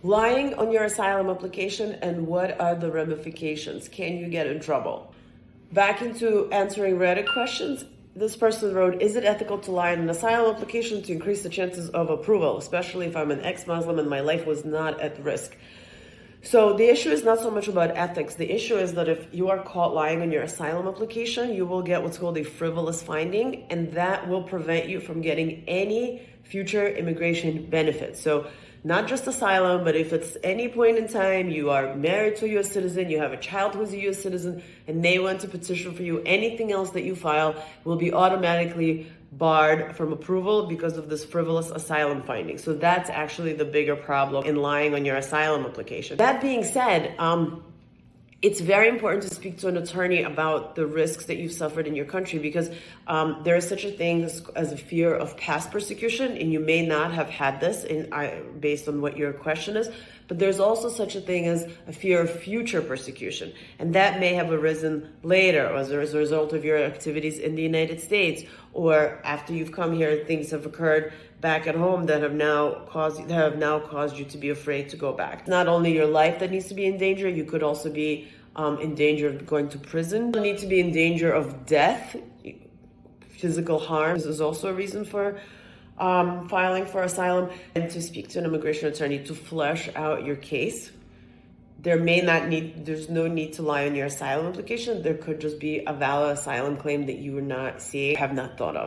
Lying on your asylum application, and what are the ramifications? Can you get in trouble? Back into answering Reddit questions, this person wrote, is it ethical to lie on an asylum application to increase the chances of approval, especially if I'm an ex-Muslim and my life was not at risk? So the issue is not so much about ethics. The issue is that if you are caught lying on your asylum application, you will get what's called a frivolous finding, and that will prevent you from getting any future immigration benefits. So not just asylum, but if it's any point in time you are married to a U.S. citizen, you have a child who's a U.S. citizen, and they want to petition for you, anything else that you file will be automatically barred from approval because of this frivolous asylum finding. So that's actually the bigger problem in lying on your asylum application. That being said, it's very important to speak to an attorney about the risks that you've suffered in your country, because there is such a thing as a fear of past persecution, and you may not have had this based on what your question is, but there's also such a thing as a fear of future persecution, and that may have arisen later as a result of your activities in the United States, or after you've come here, things have occurred back at home that have now caused you to be afraid to go back. Not only your life that needs to be in danger, you could also be in danger of going to prison. You need to be in danger of death, physical harm. This is also a reason for filing for asylum, and to speak to an immigration attorney to flesh out your case. There's no need to lie on your asylum application. There could just be a valid asylum claim that you are not seeing, have not thought of.